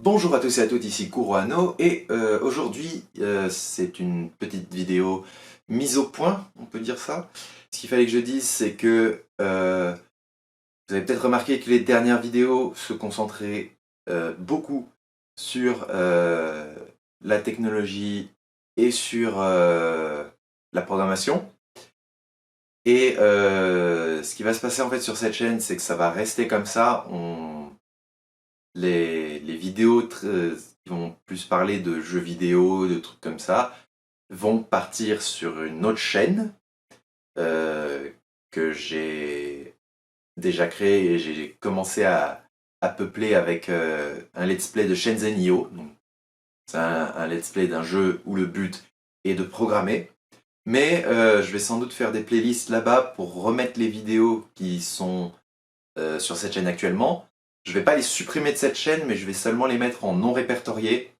Bonjour à tous et à toutes, ici Kurohano et aujourd'hui c'est une petite vidéo mise au point, on peut dire ça. Ce qu'il fallait que je dise, c'est que vous avez peut-être remarqué que les dernières vidéos se concentraient beaucoup sur la technologie et sur la programmation. Et ce qui va se passer en fait sur cette chaîne, c'est que ça va rester comme ça. Les vidéos qui vont plus parler de jeux vidéo, de trucs comme ça, vont partir sur une autre chaîne que j'ai déjà créée et j'ai commencé à peupler avec un let's play de Shenzhen IO. C'est un let's play d'un jeu où le but est de programmer. Mais je vais sans doute faire des playlists là-bas pour remettre les vidéos qui sont sur cette chaîne actuellement. Je vais pas les supprimer de cette chaîne, mais je vais seulement les mettre en non répertorié.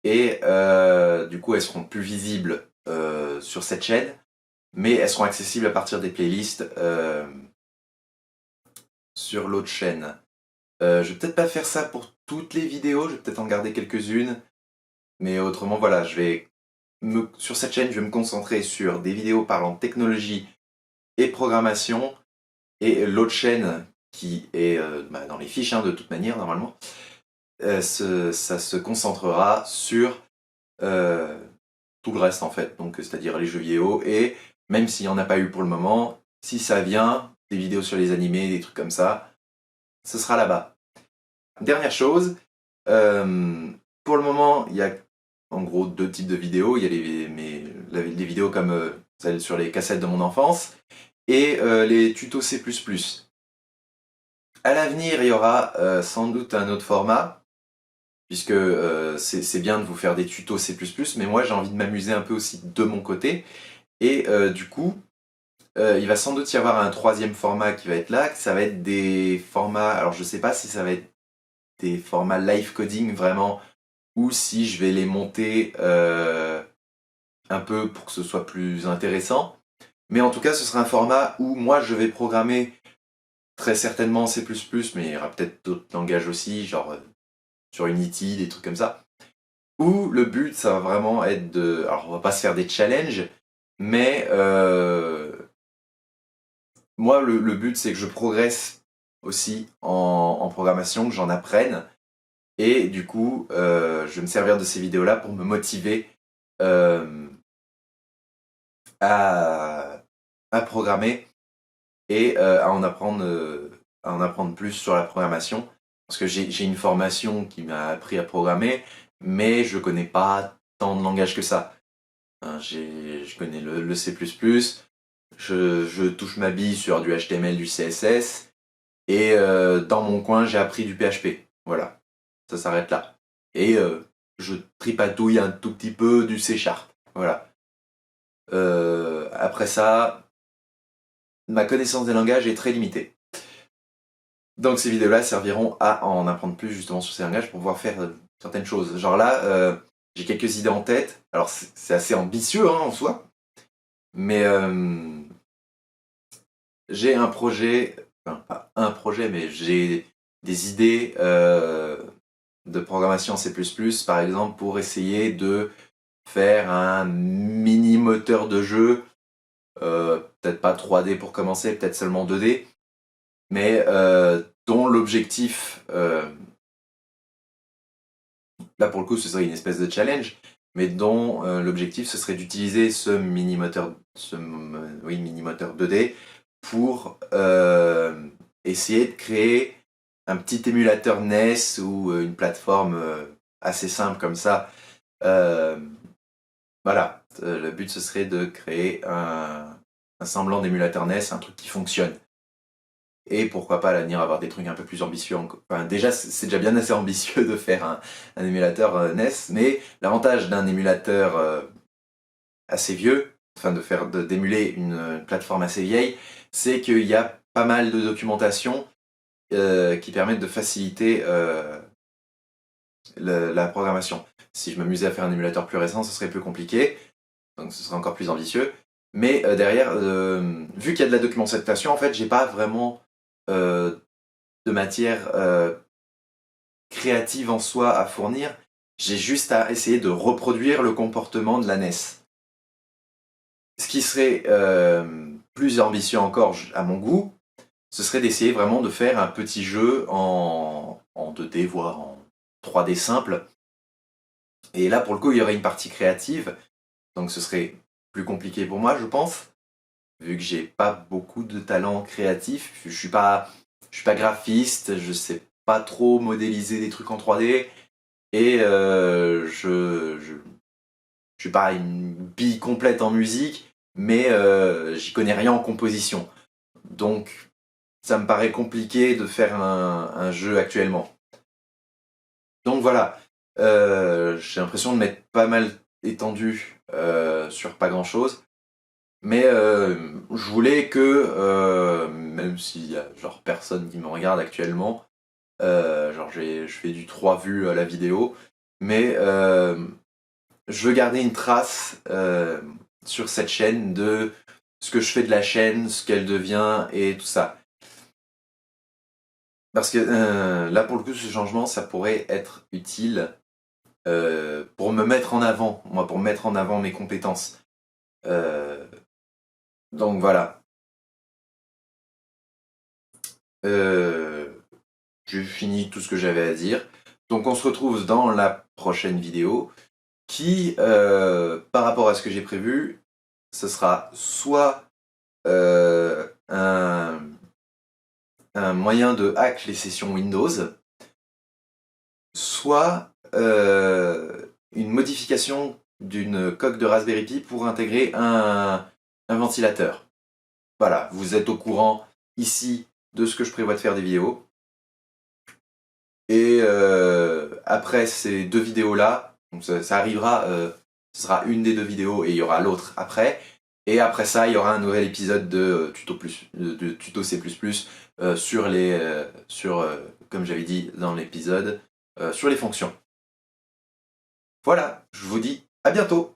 Et du coup, elles seront plus visibles sur cette chaîne, mais elles seront accessibles à partir des playlists sur l'autre chaîne. Je vais peut-être pas faire ça pour toutes les vidéos, je vais peut-être en garder quelques-unes, mais autrement, voilà, sur cette chaîne, je vais me concentrer sur des vidéos parlant de technologie et programmation, et l'autre chaîne qui est dans les fiches, hein, de toute manière, normalement, ça se concentrera sur tout le reste en fait, donc c'est-à-dire les jeux vidéo, et même s'il n'y en a pas eu pour le moment, si ça vient, des vidéos sur les animés, des trucs comme ça, ce sera là-bas. Dernière chose, pour le moment, il y a en gros deux types de vidéos. Il y a les vidéos comme celles sur les cassettes de mon enfance, et les tutos C++. À l'avenir, il y aura sans doute un autre format, puisque c'est bien de vous faire des tutos C++, mais moi j'ai envie de m'amuser un peu aussi de mon côté, et du coup, il va sans doute y avoir un troisième format qui va être là, ça va être des formats, alors je sais pas si ça va être des formats live coding vraiment, ou si je vais les monter un peu pour que ce soit plus intéressant, mais en tout cas ce sera un format où moi je vais programmer très certainement en C++, mais il y aura peut-être d'autres langages aussi, genre sur Unity, des trucs comme ça. Où le but, ça va vraiment être de... Alors, on va pas se faire des challenges, mais moi, le but, c'est que je progresse aussi en programmation, que j'en apprenne. Et du coup, je vais me servir de ces vidéos-là pour me motiver euh, à, à programmer et à en apprendre plus sur la programmation. Parce que j'ai une formation qui m'a appris à programmer, mais je connais pas tant de langages que ça. Hein, je connais le C++, je touche ma bille sur du HTML, du CSS, et dans mon coin, j'ai appris du PHP. Voilà, ça s'arrête là. Et je tripatouille un tout petit peu du C Sharp. Voilà. Après ça, ma connaissance des langages est très limitée. Donc ces vidéos-là serviront à en apprendre plus justement sur ces langages pour pouvoir faire certaines choses. Genre là, j'ai quelques idées en tête. Alors c'est assez ambitieux hein, en soi, mais j'ai un projet, enfin pas un projet, mais j'ai des idées de programmation en C++, par exemple, pour essayer de faire un mini moteur de jeu, peut-être pas 3D pour commencer, peut-être seulement 2D, mais dont l'objectif, là pour le coup ce serait une espèce de challenge, mais dont l'objectif ce serait d'utiliser oui, mini moteur 2D pour essayer de créer un petit émulateur NES ou une plateforme assez simple comme ça. Euh, voilà, le but ce serait de créer un semblant d'émulateur NES, un truc qui fonctionne. Et pourquoi pas à l'avenir avoir des trucs un peu plus ambitieux. Enfin, déjà, c'est déjà bien assez ambitieux de faire un émulateur NES, mais l'avantage d'un émulateur assez vieux, enfin d'émuler une plateforme assez vieille, c'est qu'il y a pas mal de documentation qui permettent de faciliter la programmation. Si je m'amusais à faire un émulateur plus récent, ce serait plus compliqué, donc ce serait encore plus ambitieux. Mais derrière, vu qu'il y a de la documentation, en fait, j'ai pas vraiment de matière créative en soi à fournir. J'ai juste à essayer de reproduire le comportement de la NES. Ce qui serait plus ambitieux encore à mon goût, ce serait d'essayer vraiment de faire un petit jeu en 2D, voire en 3D simple. Et là, pour le coup, il y aurait une partie créative, donc ce serait plus compliqué pour moi, je pense, vu que j'ai pas beaucoup de talent créatif. Je suis pas graphiste, je sais pas trop modéliser des trucs en 3D, et je suis pas une bille complète en musique, mais j'y connais rien en composition. Donc ça me paraît compliqué de faire un jeu actuellement. Donc voilà, j'ai l'impression de m'être pas mal étendu sur pas grand chose. Mais je voulais que, même s'il y a genre personne qui me regarde actuellement, genre je fais du 3 vues à la vidéo, mais je veux garder une trace sur cette chaîne de ce que je fais de la chaîne, ce qu'elle devient et tout ça. Parce que là, pour le coup, ce changement, ça pourrait être utile pour me mettre en avant, moi, pour mettre en avant mes compétences. Donc voilà. J'ai fini tout ce que j'avais à dire. Donc on se retrouve dans la prochaine vidéo qui, par rapport à ce que j'ai prévu, ce sera soit un moyen de hack les sessions Windows, soit une modification d'une coque de Raspberry Pi pour intégrer un ventilateur. Voilà, vous êtes au courant ici de ce que je prévois de faire des vidéos. Et après ces deux vidéos-là, ça arrivera, ce sera une des deux vidéos et il y aura l'autre après. Et après ça, il y aura un nouvel épisode de tuto C++ sur comme j'avais dit dans l'épisode, sur les fonctions. Voilà, je vous dis à bientôt!